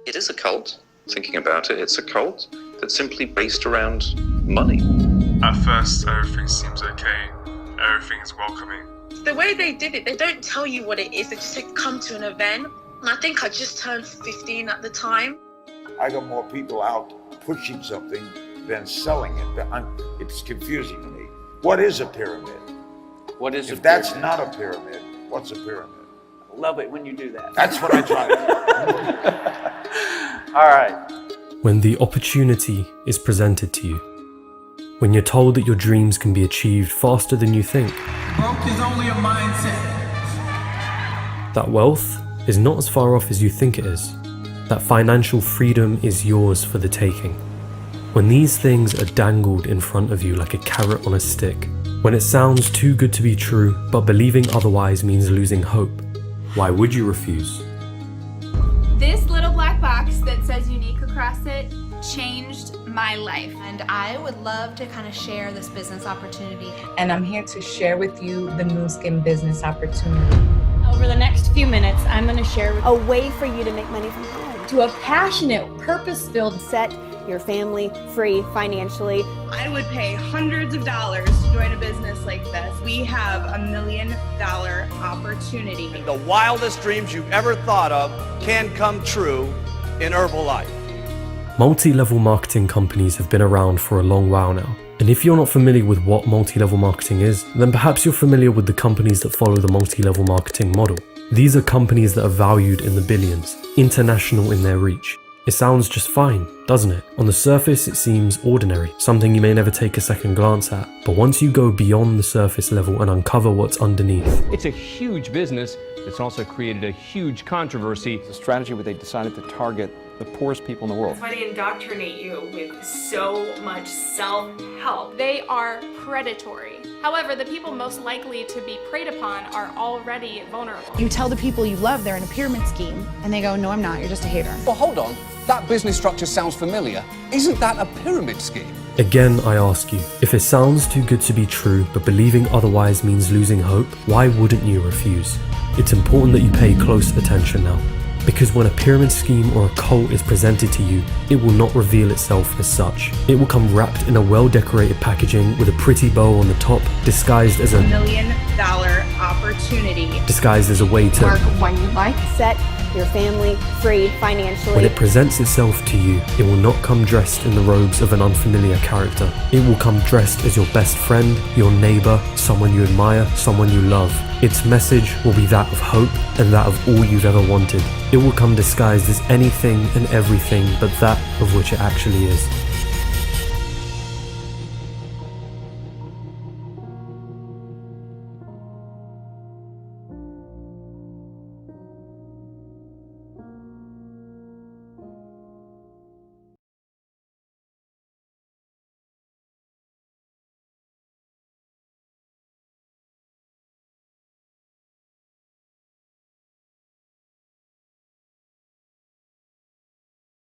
It is a cult. Thinking about it, it's a cult that's simply based around money. At first, everything seems okay. Everything is welcoming. The way they did it, they don't tell you what it is. They just say, come to an event. And I think I just turned 15 at the time. I got more people out pushing something than selling it. It's confusing to me. What is a pyramid? What is if that's not a pyramid, what's a pyramid? I love it when you do that. That's what I try to do. All right. When the opportunity is presented to you, when you're told that your dreams can be achieved faster than you think, Broke is only a mindset. that wealth is not as far off as you think it is, that financial freedom is yours for the taking. When these things are dangled in front of you like a carrot on a stick, when it sounds too good to be true, but believing otherwise means losing hope, why would you refuse? This little black box that says unique across it changed my life. And I would love to kind of share this business opportunity. And I'm here to share with you the Nu Skin business opportunity. Over the next few minutes, I'm going to share a way for you to make money from home. To a passionate, purpose-filled, set your family free financially. I would pay hundreds of dollars to join a business like this. We have $1 million opportunity. And the wildest dreams you've ever thought of can come true in Herbalife. Multi-level marketing companies have been around for a long while now. And if you're not familiar with what multi-level marketing is, then perhaps you're familiar with the companies that follow the multi-level marketing model. These are companies that are valued in the billions, international in their reach. It sounds just fine, doesn't it? On the surface, it seems ordinary, something you may never take a second glance at. But once you go beyond the surface level and uncover what's underneath, it's a huge business that's also created a huge controversy. It's a strategy where they decided to target the poorest people in the world. That's why they indoctrinate you with so much self-help. They are predatory. However, the people most likely to be preyed upon are already vulnerable. You tell the people you love they're in a pyramid scheme, and they go, no, I'm not, you're just a hater. Well, hold on. That business structure sounds familiar. Isn't that a pyramid scheme? Again, I ask you, if it sounds too good to be true, but believing otherwise means losing hope, why wouldn't you refuse? It's important that you pay close attention now. Because when a pyramid scheme or a cult is presented to you, it will not reveal itself as such. It will come wrapped in a well-decorated packaging with a pretty bow on the top, disguised as $1 million opportunity. Disguised as a way to work when you like, set your family free financially. When it presents itself to you, it will not come dressed in the robes of an unfamiliar character. It will come dressed as your best friend, your neighbor, someone you admire, someone you love. Its message will be that of hope and that of all you've ever wanted. It will come disguised as anything and everything but that of which it actually is.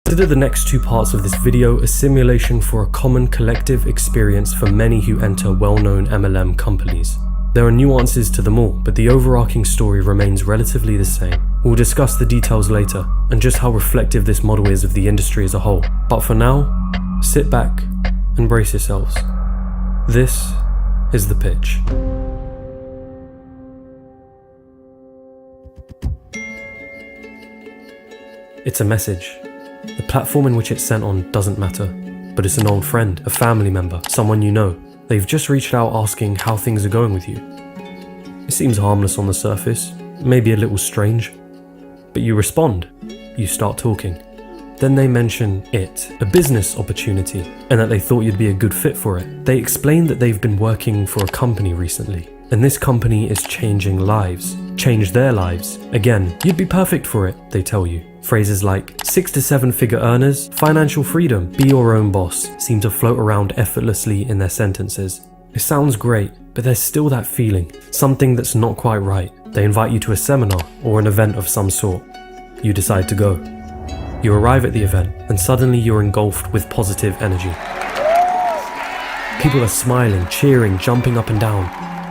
Consider the next two parts of this video a simulation for a common collective experience for many who enter well-known MLM companies. There are nuances to them all, but the overarching story remains relatively the same. We'll discuss the details later, and just how reflective this model is of the industry as a whole. But for now, sit back and brace yourselves. This is the pitch. It's a message. The platform in which it's sent on doesn't matter, but it's an old friend, a family member, someone you know. They've just reached out asking how things are going with you. It seems harmless on the surface, maybe a little strange, but you respond, you start talking. Then they mention it, a business opportunity, and that they thought you'd be a good fit for it. They explain that they've been working for a company recently, and this company is changing lives, change their lives. Again, you'd be perfect for it, they tell you. Phrases like 6 to 7 figure earners, financial freedom, be your own boss seem to float around effortlessly in their sentences. It sounds great, but there's still that feeling, something that's not quite right. They invite you to a seminar or an event of some sort. You decide to go. You arrive at the event, and suddenly you're engulfed with positive energy. People are smiling, cheering, jumping up and down.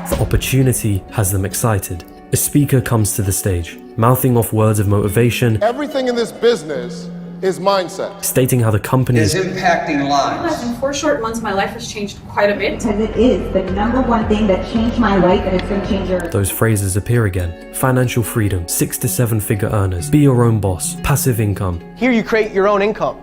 The opportunity has them excited. A speaker comes to the stage, mouthing off words of motivation. Everything in this business is mindset. Stating how the company is impacting lives. In 4 short months, my life has changed quite a bit. Because it is the #1 thing that changed my life, and it's going to change yours. Those phrases appear again. Financial freedom, 6 to 7 figure earners, be your own boss, passive income. Here you create your own income.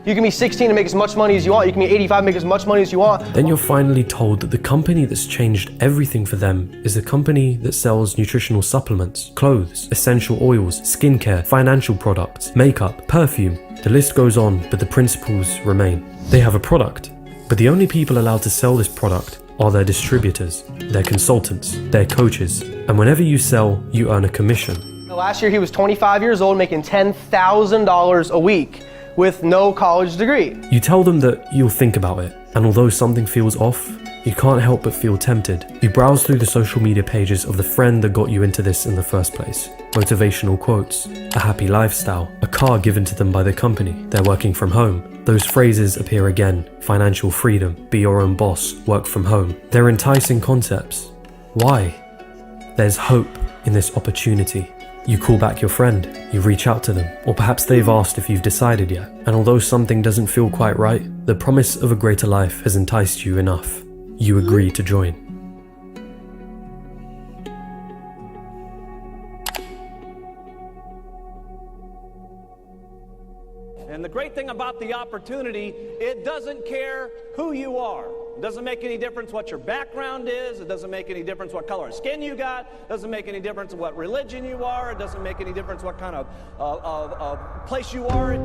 You can be 16 and make as much money as you want. You can be 85 and make as much money as you want. Then you're finally told that the company that's changed everything for them is a company that sells nutritional supplements, clothes, essential oils, skincare, financial products, makeup, perfume. The list goes on, but the principles remain. They have a product, but the only people allowed to sell this product are their distributors, their consultants, their coaches. And whenever you sell, you earn a commission. Last year he was 25 years old, making $10,000 a week with no college degree. You tell them that you'll think about it, and although something feels off, you can't help but feel tempted. You browse through the social media pages of the friend that got you into this in the first place. Motivational quotes, a happy lifestyle, a car given to them by the company, they're working from home. Those phrases appear again: financial freedom, be your own boss, work from home. They're enticing concepts. Why? There's hope in this opportunity. You call back your friend, you reach out to them, or perhaps they've asked if you've decided yet. And although something doesn't feel quite right, the promise of a greater life has enticed you enough. You agree to join. And the great thing about the opportunity, it doesn't care who you are. It doesn't make any difference what your background is. It doesn't make any difference what color of skin you got. It doesn't make any difference what religion you are. It doesn't make any difference what kind of place you are in.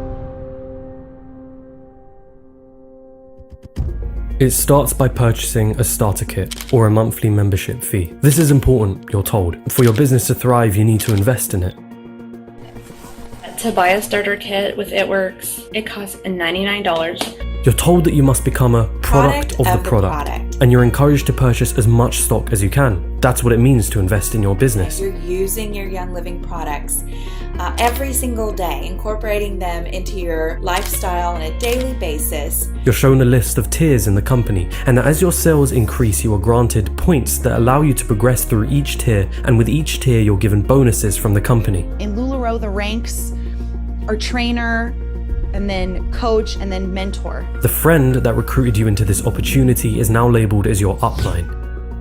It starts by purchasing a starter kit or a monthly membership fee. This is important, you're told. For your business to thrive, you need to invest in it. To buy a starter kit with It Works, it costs $99. You're told that you must become a product of the product, and you're encouraged to purchase as much stock as you can. That's what it means to invest in your business. You're using your Young Living products every single day, incorporating them into your lifestyle on a daily basis. You're shown a list of tiers in the company, and that as your sales increase, you are granted points that allow you to progress through each tier, and with each tier, you're given bonuses from the company. In LuLaRoe, the ranks are trainer, and then coach, and then mentor. The friend that recruited you into this opportunity is now labeled as your upline,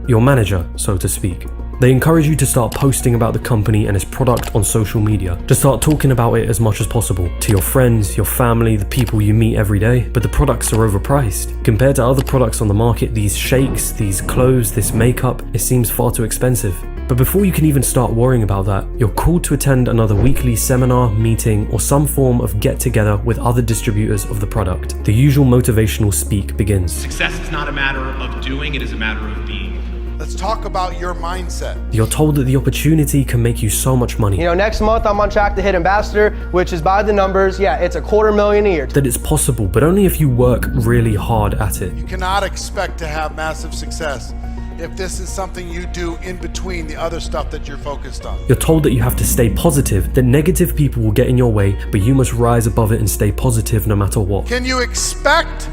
your manager, so to speak. They encourage you to start posting about the company and its product on social media, to start talking about it as much as possible to your friends, your family, the people you meet every day. But the products are overpriced. Compared to other products on the market, these shakes, these clothes, this makeup, it seems far too expensive. But before you can even start worrying about that, you're called to attend another weekly seminar, meeting, or some form of get-together with other distributors of the product. The usual motivational speak begins. Success is not a matter of doing, it is a matter of being. Let's talk about your mindset. You're told that the opportunity can make you so much money. You know, next month I'm on track to hit ambassador, which is by the numbers, yeah, it's $250,000 a year. That it's possible, but only if you work really hard at it. You cannot expect to have massive success if this is something you do in between the other stuff that you're focused on. You're told that you have to stay positive, that negative people will get in your way, but you must rise above it and stay positive no matter what. Can you expect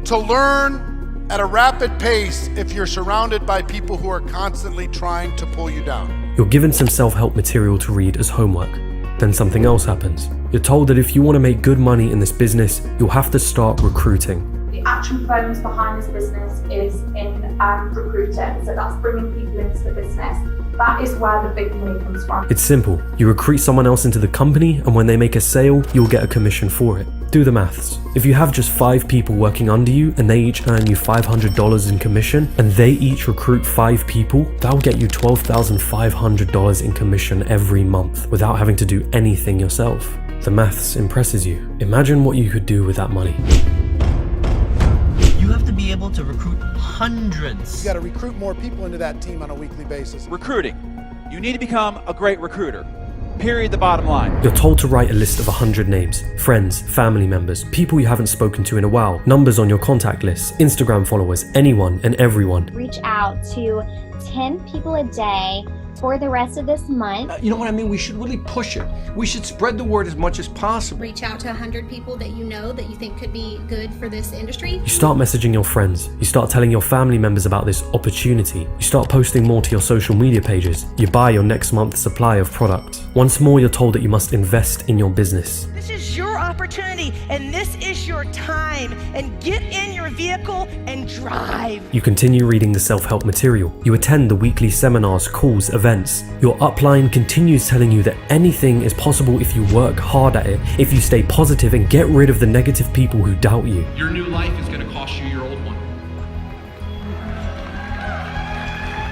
to learn at a rapid pace if you're surrounded by people who are constantly trying to pull you down? You're given some self-help material to read as homework. Then something else happens. You're told that if you want to make good money in this business, you'll have to start recruiting. The actual bones behind this business is in recruiting, so that's bringing people into the business. That is where the big money comes from. It's simple. You recruit someone else into the company, and when they make a sale, you'll get a commission for it. Do the maths. If you have just 5 people working under you and they each earn you $500 in commission, and they each recruit 5 people, that'll get you $12,500 in commission every month without having to do anything yourself. The maths impresses you. Imagine what you could do with that money. You have to be able to recruit hundreds. You got to recruit more people into that team on a weekly basis. Recruiting. You need to become a great recruiter. Period, the bottom line. You're told to write a list of 100 names, friends, family members, people you haven't spoken to in a while, numbers on your contact list, Instagram followers, anyone and everyone. Reach out to 10 people a day for the rest of this month. You know what I mean? We should really push it. We should spread the word as much as possible. Reach out to 100 people that you know that you think could be good for this industry. You start messaging your friends. You start telling your family members about this opportunity. You start posting more to your social media pages. You buy your next month's supply of product. Once more, you're told that you must invest in your business. This is your opportunity and this is your time, and get in your vehicle and drive. You continue reading the self-help material. You attend the weekly seminars, calls, events. Your upline continues telling you that anything is possible if you work hard at it, if you stay positive and get rid of the negative people who doubt you. Your new life is going to cost you your old one.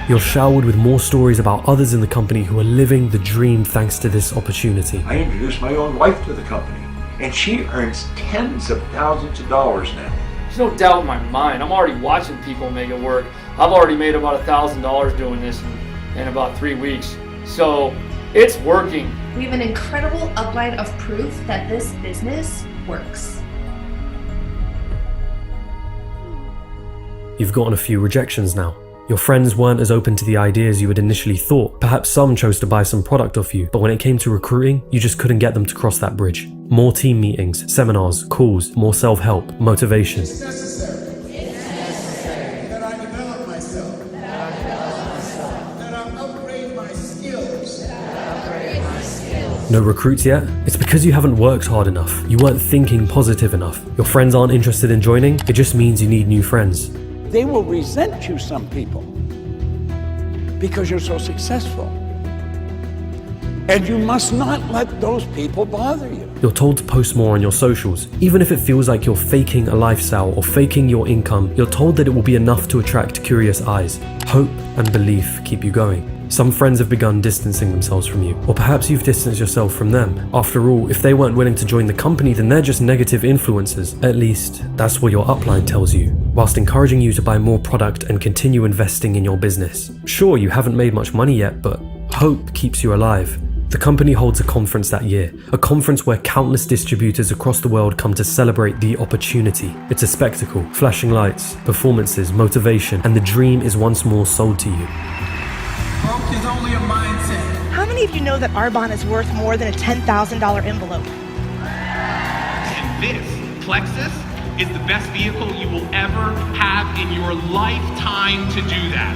You're showered with more stories about others in the company who are living the dream thanks to this opportunity. I introduced my own wife to the company, and she earns tens of thousands of dollars now. There's no doubt in my mind. I'm already watching people make it work. I've already made about $1,000 doing this in about 3 weeks. So it's working. We have an incredible upline of proof that this business works. You've gotten a few rejections now. Your friends weren't as open to the ideas you had initially thought. Perhaps some chose to buy some product off you, but when it came to recruiting, you just couldn't get them to cross that bridge. More team meetings, seminars, calls, more self-help, motivation. It's necessary that I develop myself, that I upgrade my skills. No recruits yet? It's because you haven't worked hard enough. You weren't thinking positive enough. Your friends aren't interested in joining. It just means you need new friends. They will resent you, some people, because you're so successful. And you must not let those people bother you. You're told to post more on your socials. Even if it feels like you're faking a lifestyle or faking your income, you're told that it will be enough to attract curious eyes. Hope and belief keep you going. Some friends have begun distancing themselves from you, or perhaps you've distanced yourself from them. After all, if they weren't willing to join the company, then they're just negative influencers. At least, that's what your upline tells you, whilst encouraging you to buy more product and continue investing in your business. Sure, you haven't made much money yet, but hope keeps you alive. The company holds a conference that year, a conference where countless distributors across the world come to celebrate the opportunity. It's a spectacle, flashing lights, performances, motivation, and the dream is once more sold to you. Broke is only a mindset. How many of you know that 𝐅𝐨𝐥 is worth more than a $10,000 envelope? And this, Plexus, is the best vehicle you will ever have in your lifetime to do that.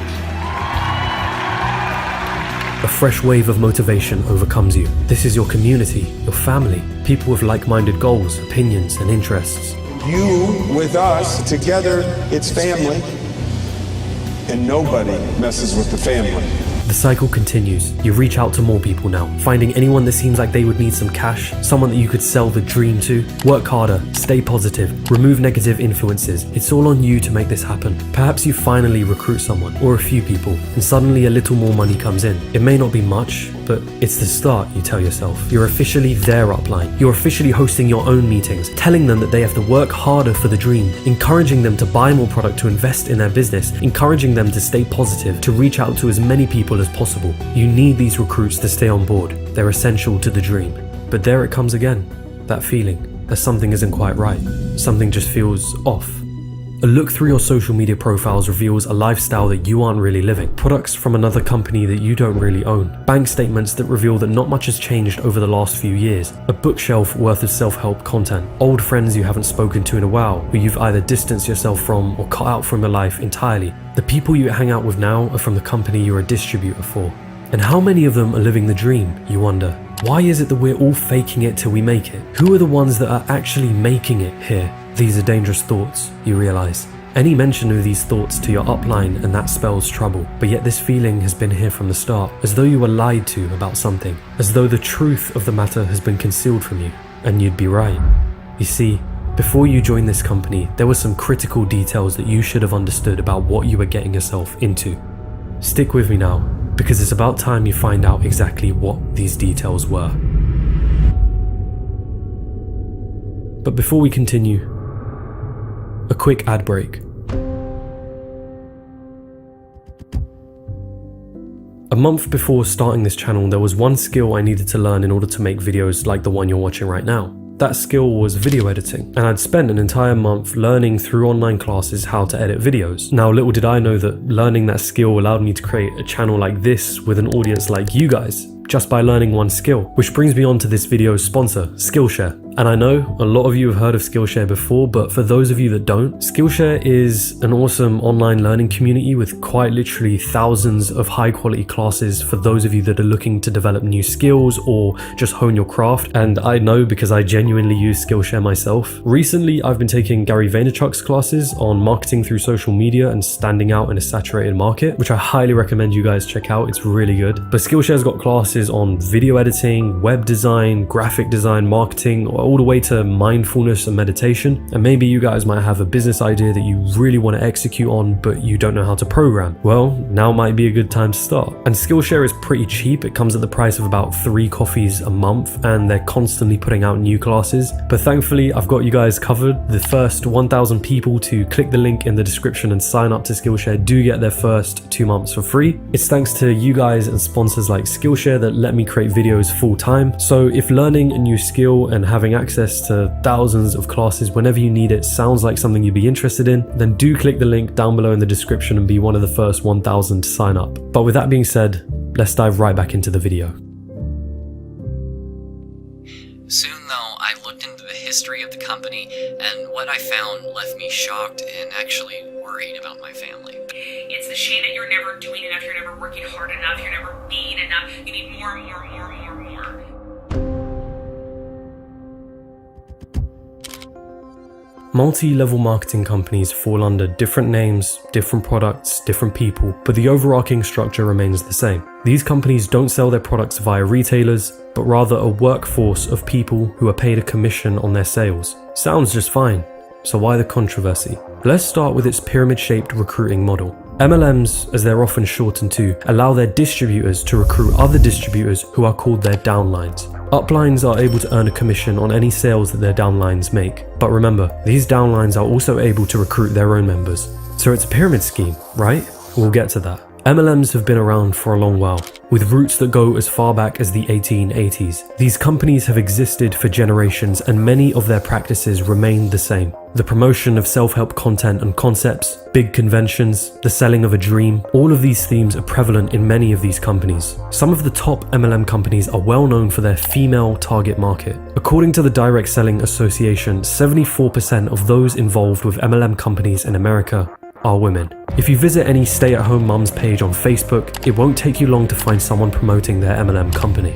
A fresh wave of motivation overcomes you. This is your community, your family, people with like-minded goals, opinions, and interests. You with us, together it's family, and nobody messes with the family. The cycle continues. You reach out to more people now, finding anyone that seems like they would need some cash, someone that you could sell the dream to. Work harder, stay positive, remove negative influences. It's all on you to make this happen. Perhaps you finally recruit someone, or a few people, and suddenly a little more money comes in. It may not be much, but it's the start, you tell yourself. You're officially their upline. You're officially hosting your own meetings, telling them that they have to work harder for the dream, encouraging them to buy more product to invest in their business, encouraging them to stay positive, to reach out to as many people as possible. You need these recruits to stay on board. They're essential to the dream. But there it comes again, that feeling that something isn't quite right. Something just feels off. A look through your social media profiles reveals a lifestyle that you aren't really living. Products from another company that you don't really own. Bank statements that reveal that not much has changed over the last few years. A bookshelf worth of self-help content. Old friends you haven't spoken to in a while, who you've either distanced yourself from or cut out from your life entirely. The people you hang out with now are from the company you're a distributor for. And how many of them are living the dream, you wonder? Why is it that we're all faking it till we make it? Who are the ones that are actually making it here? These are dangerous thoughts, you realize. Any mention of these thoughts to your upline and that spells trouble. But yet this feeling has been here from the start, as though you were lied to about something, as though the truth of the matter has been concealed from you. And you'd be right. You see, before you joined this company, there were some critical details that you should have understood about what you were getting yourself into. Stick with me now, because it's about time you find out exactly what these details were. But before we continue, a quick ad break. A month before starting this channel, there was one skill I needed to learn in order to make videos like the one you're watching right now. That skill was video editing, and I'd spent an entire month learning through online classes how to edit videos. Now, little did I know that learning that skill allowed me to create a channel like this with an audience like you guys, just by learning one skill. Which brings me on to this video's sponsor, Skillshare. And I know a lot of you have heard of Skillshare before, but for those of you that don't, Skillshare is an awesome online learning community with quite literally thousands of high quality classes for those of you that are looking to develop new skills or just hone your craft. And I know because I genuinely use Skillshare myself. Recently, I've been taking Gary Vaynerchuk's classes on marketing through social media and standing out in a saturated market, which I highly recommend you guys check out. It's really good. But Skillshare's got classes on video editing, web design, graphic design, marketing, all the way to mindfulness and meditation. And maybe you guys might have a business idea that you really want to execute on, but you don't know how to program. Well, now might be a good time to start. And Skillshare is pretty cheap. It comes at the price of about 3 coffees a month, and they're constantly putting out new classes. But thankfully, I've got you guys covered. The first 1,000 people to click the link in the description and sign up to Skillshare do get their first 2 months for free. It's thanks to you guys and sponsors like Skillshare that let me create videos full time. So if learning a new skill and having access to thousands of classes whenever you need it sounds like something you'd be interested in, then do click the link down below in the description and be one of the first 1,000 to sign up. But with that being said, let's dive right back into the video. Soon though, I looked into the history of the company, and what I found left me shocked and actually worried about my family. It's a shame that you're never doing enough, you're never working hard enough, you're never being enough. You need more and more and more and more and more. Multi-level marketing companies fall under different names, different products, different people, but the overarching structure remains the same. These companies don't sell their products via retailers, but rather a workforce of people who are paid a commission on their sales. Sounds just fine. So why the controversy? Let's start with its pyramid-shaped recruiting model. MLMs, as they're often shortened to, allow their distributors to recruit other distributors who are called their downlines. Uplines are able to earn a commission on any sales that their downlines make. But remember, these downlines are also able to recruit their own members. So it's a pyramid scheme, right? We'll get to that. MLMs have been around for a long while, with roots that go as far back as the 1880s. These companies have existed for generations, and many of their practices remain the same. The promotion of self-help content and concepts, big conventions, the selling of a dream, all of these themes are prevalent in many of these companies. Some of the top MLM companies are well known for their female target market. According to the Direct Selling Association, 74% of those involved with MLM companies in America are women. If you visit any stay-at-home mums page on Facebook, it won't take you long to find someone promoting their MLM company.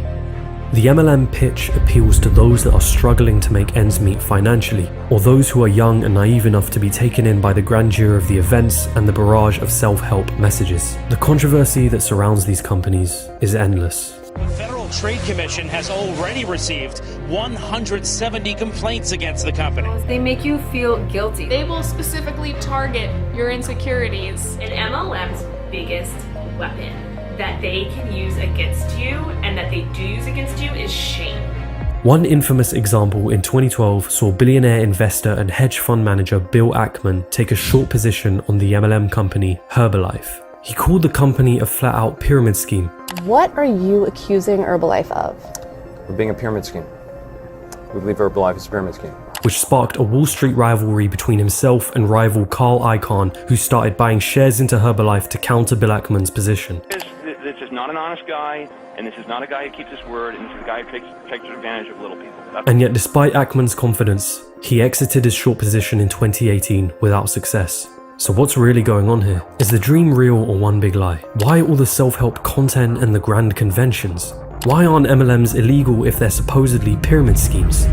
The MLM pitch appeals to those that are struggling to make ends meet financially, or those who are young and naive enough to be taken in by the grandeur of the events and the barrage of self-help messages. The controversy that surrounds these companies is endless. The Federal Trade Commission has already received 170 complaints against the company. They make you feel guilty. They will specifically target your insecurities. An MLM's biggest weapon that they can use against you and that they do use against you is shame. One infamous example in 2012 saw billionaire investor and hedge fund manager Bill Ackman take a short position on the MLM company Herbalife. He called the company a flat-out pyramid scheme. What are you accusing Herbalife of? Of being a pyramid scheme. We believe Herbalife is a pyramid scheme. Which sparked a Wall Street rivalry between himself and rival Carl Icahn, who started buying shares into Herbalife to counter Bill Ackman's position. This is not an honest guy, and this is not a guy who keeps his word, and this is a guy who takes advantage of little people. And yet, despite Ackman's confidence, he exited his short position in 2018 without success. So what's really going on here? Is the dream real or one big lie? Why all the self-help content and the grand conventions? Why aren't MLMs illegal if they're supposedly pyramid schemes?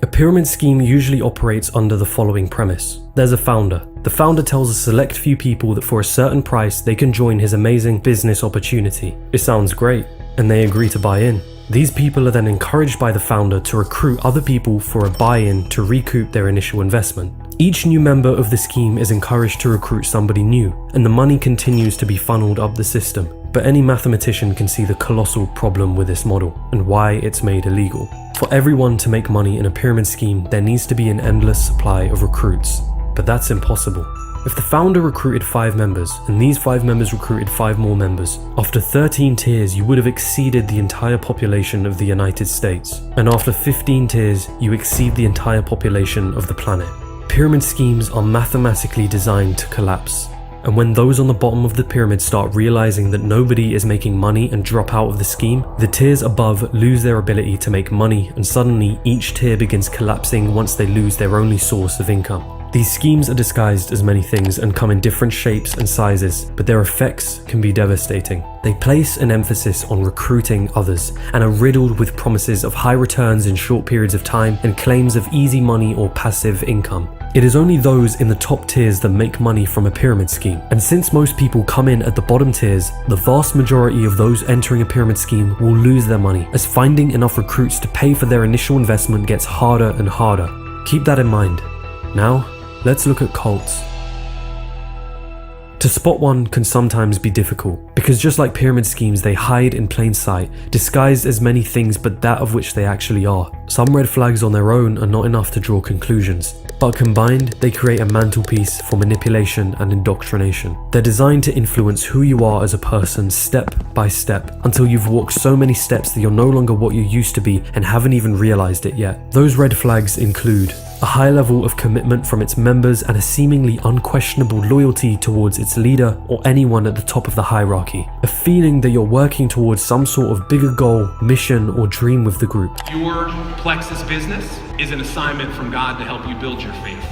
A pyramid scheme usually operates under the following premise. There's a founder. The founder tells a select few people that for a certain price they can join his amazing business opportunity. It sounds great, and they agree to buy in. These people are then encouraged by the founder to recruit other people for a buy-in to recoup their initial investment. Each new member of the scheme is encouraged to recruit somebody new, and the money continues to be funneled up the system. But any mathematician can see the colossal problem with this model, and why it's made illegal. For everyone to make money in a pyramid scheme, there needs to be an endless supply of recruits. But that's impossible. If the founder recruited 5 members, and these 5 members recruited 5 more members, after 13 tiers you would have exceeded the entire population of the United States. And after 15 tiers, you exceed the entire population of the planet. Pyramid schemes are mathematically designed to collapse. And when those on the bottom of the pyramid start realizing that nobody is making money and drop out of the scheme, the tiers above lose their ability to make money, and suddenly each tier begins collapsing once they lose their only source of income. These schemes are disguised as many things and come in different shapes and sizes, but their effects can be devastating. They place an emphasis on recruiting others and are riddled with promises of high returns in short periods of time and claims of easy money or passive income. It is only those in the top tiers that make money from a pyramid scheme. And since most people come in at the bottom tiers, the vast majority of those entering a pyramid scheme will lose their money, as finding enough recruits to pay for their initial investment gets harder and harder. Keep that in mind. Now, let's look at cults. To spot one can sometimes be difficult, because just like pyramid schemes, they hide in plain sight, disguised as many things but that of which they actually are. Some red flags on their own are not enough to draw conclusions, but combined, they create a mantelpiece for manipulation and indoctrination. They're designed to influence who you are as a person step by step, until you've walked so many steps that you're no longer what you used to be and haven't even realized it yet. Those red flags include a high level of commitment from its members and a seemingly unquestionable loyalty towards its leader or anyone at the top of the hierarchy. A feeling that you're working towards some sort of bigger goal, mission, or dream with the group. Your Plexus business is an assignment from God to help you build your faith.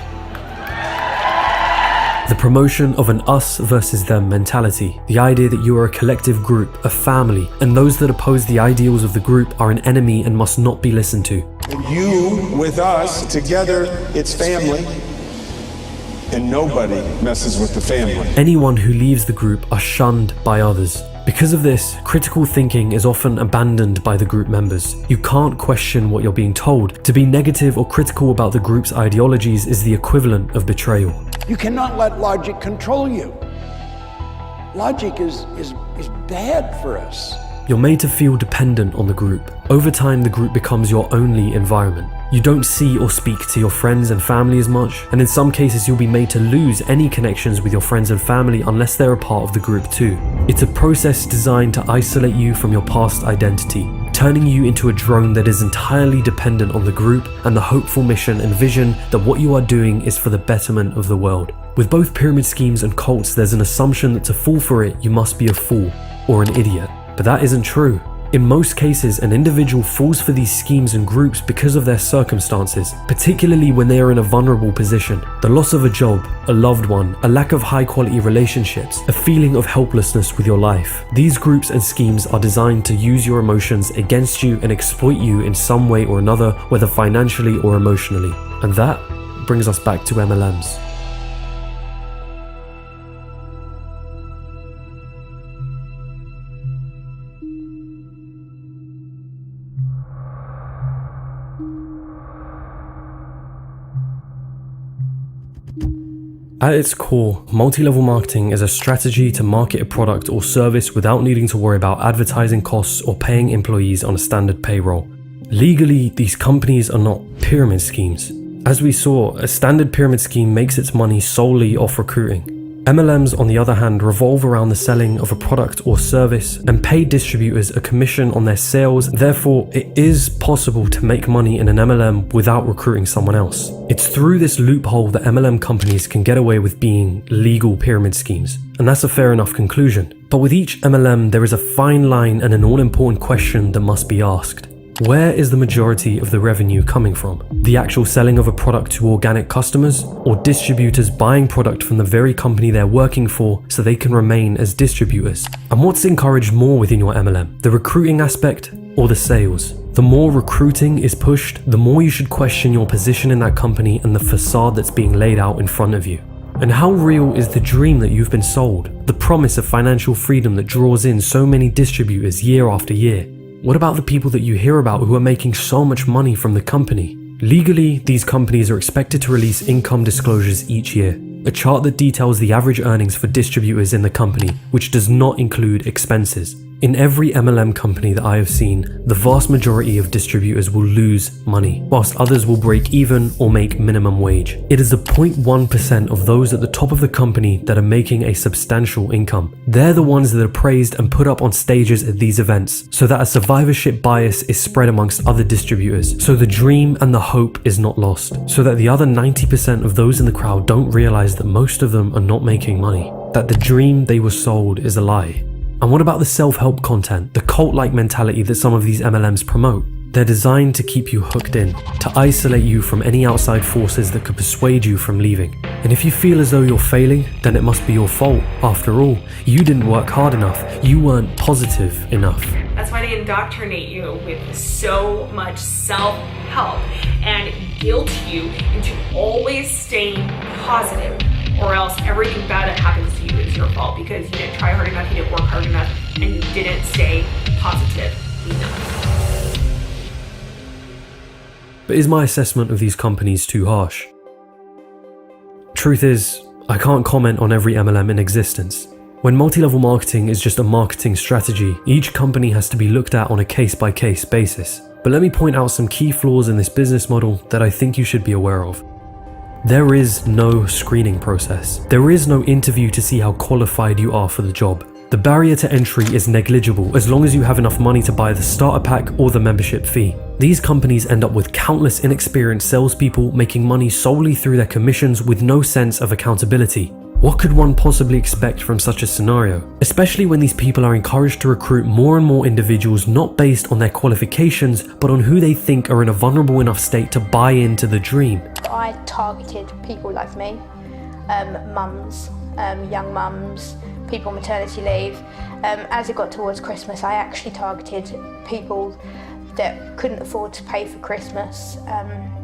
The promotion of an us versus them mentality. The idea that you are a collective group, a family, and those that oppose the ideals of the group are an enemy and must not be listened to. You with us, together it's family, and nobody messes with the family. Anyone who leaves the group are shunned by others. Because of this, critical thinking is often abandoned by the group members. You can't question what you're being told. To be negative or critical about the group's ideologies is the equivalent of betrayal. You cannot let logic control you. Logic is bad for us. You're made to feel dependent on the group. Over time, the group becomes your only environment. You don't see or speak to your friends and family as much, and in some cases you'll be made to lose any connections with your friends and family unless they're a part of the group too. It's a process designed to isolate you from your past identity, turning you into a drone that is entirely dependent on the group and the hopeful mission and vision that what you are doing is for the betterment of the world. With both pyramid schemes and cults, there's an assumption that to fall for it, you must be a fool or an idiot. But that isn't true. In most cases, an individual falls for these schemes and groups because of their circumstances, particularly when they are in a vulnerable position. The loss of a job, a loved one, a lack of high-quality relationships, a feeling of helplessness with your life. These groups and schemes are designed to use your emotions against you and exploit you in some way or another, whether financially or emotionally. And that brings us back to MLMs. At its core, multi-level marketing is a strategy to market a product or service without needing to worry about advertising costs or paying employees on a standard payroll. Legally, these companies are not pyramid schemes. As we saw, a standard pyramid scheme makes its money solely off recruiting. MLMs, on the other hand, revolve around the selling of a product or service and pay distributors a commission on their sales. Therefore, it is possible to make money in an MLM without recruiting someone else. It's through this loophole that MLM companies can get away with being legal pyramid schemes. And that's a fair enough conclusion. But with each MLM, there is a fine line and an all-important question that must be asked. Where is the majority of the revenue coming from? The actual selling of a product to organic customers, or distributors buying product from the very company they're working for so they can remain as distributors? And what's encouraged more within your MLM? The recruiting aspect or the sales? The more recruiting is pushed, the more you should question your position in that company and the facade that's being laid out in front of you. And how real is the dream that you've been sold? The promise of financial freedom that draws in so many distributors year after year? What about the people that you hear about who are making so much money from the company? Legally, these companies are expected to release income disclosures each year, a chart that details the average earnings for distributors in the company, which does not include expenses. In every MLM company that I have seen, the vast majority of distributors will lose money, whilst others will break even or make minimum wage. It is the 0.1% of those at the top of the company that are making a substantial income. They're the ones that are praised and put up on stages at these events, so that a survivorship bias is spread amongst other distributors, so the dream and the hope is not lost, so that the other 90% of those in the crowd don't realize that most of them are not making money, that the dream they were sold is a lie. And what about the self-help content, the cult-like mentality that some of these MLMs promote? They're designed to keep you hooked in, to isolate you from any outside forces that could persuade you from leaving. And if you feel as though you're failing, then it must be your fault. After all, you didn't work hard enough. You weren't positive enough. That's why they indoctrinate you with so much self-help and guilt you into always staying positive, or else everything bad that happens to you is your fault because you didn't try hard enough, you didn't work hard enough, and you didn't stay positive enough. But is my assessment of these companies too harsh? Truth is, I can't comment on every MLM in existence. When multi-level marketing is just a marketing strategy, each company has to be looked at on a case-by-case basis. But let me point out some key flaws in this business model that I think you should be aware of. There is no screening process. There is no interview to see how qualified you are for the job. The barrier to entry is negligible as long as you have enough money to buy the starter pack or the membership fee. These companies end up with countless inexperienced salespeople making money solely through their commissions with no sense of accountability. What could one possibly expect from such a scenario? Especially when these people are encouraged to recruit more and more individuals not based on their qualifications, but on who they think are in a vulnerable enough state to buy into the dream. I targeted people like me, mums, young mums, people on maternity leave. As it got towards Christmas, I actually targeted people that couldn't afford to pay for Christmas.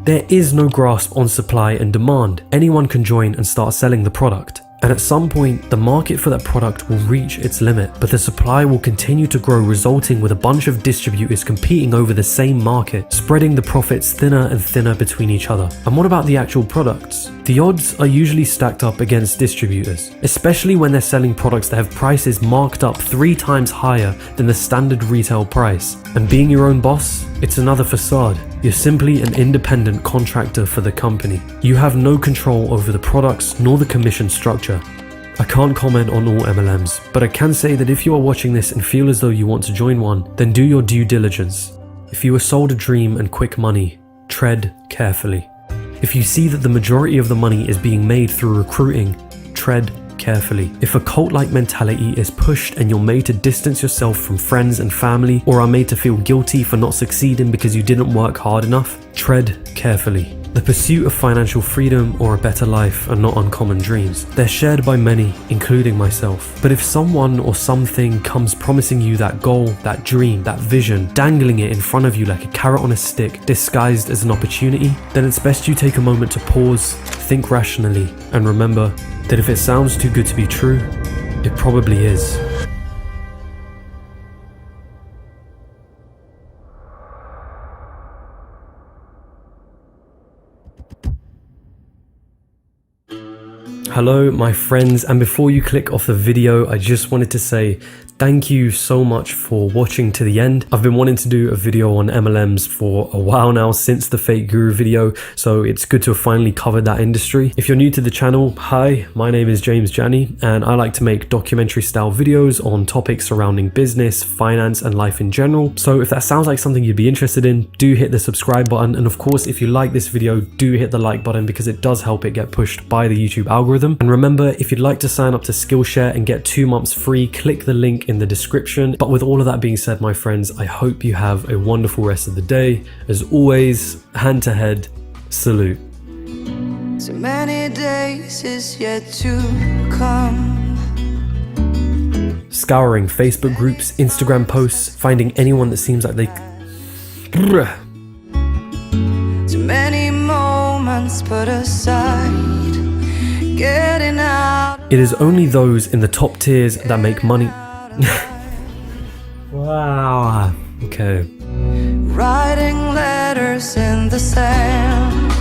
There is no grasp on supply and demand. Anyone can join and start selling the product. And at some point, the market for that product will reach its limit, but the supply will continue to grow, resulting with a bunch of distributors competing over the same market, spreading the profits thinner and thinner between each other. And what about the actual products? The odds are usually stacked up against distributors, especially when they're selling products that have prices marked up 3 times higher than the standard retail price. And being your own boss, it's another facade. You're simply an independent contractor for the company. You have no control over the products nor the commission structure. I can't comment on all MLMs, but I can say that if you are watching this and feel as though you want to join one, then do your due diligence. If you were sold a dream and quick money, tread carefully. If you see that the majority of the money is being made through recruiting, tread carefully. If a cult-like mentality is pushed and you're made to distance yourself from friends and family, or are made to feel guilty for not succeeding because you didn't work hard enough, tread carefully. The pursuit of financial freedom or a better life are not uncommon dreams. They're shared by many, including myself. But if someone or something comes promising you that goal, that dream, that vision, dangling it in front of you like a carrot on a stick, disguised as an opportunity, then it's best you take a moment to pause, think rationally, and remember that if it sounds too good to be true, it probably is. Hello my friends, and before you click off the video, I just wanted to say thank you so much for watching to the end. I've been wanting to do a video on MLMs for a while now, since the Fake Guru video, so it's good to have finally covered that industry. If you're new to the channel, hi, my name is James Jani, and I like to make documentary style videos on topics surrounding business, finance, and life in general. So if that sounds like something you'd be interested in, do hit the subscribe button, and of course, if you like this video, do hit the like button because it does help it get pushed by the YouTube algorithm. And remember, if you'd like to sign up to Skillshare and get 2 months free, click the link in the description. But with all of that being said, my friends, I hope you have a wonderful rest of the day. As always, hand to head, salute. So many days is yet to come. Scouring Facebook groups, Instagram posts, finding anyone that seems like they... Too many moments put aside. Getting out. It is only those in the top tiers that make money. Wow. Okay. Writing letters in the sand.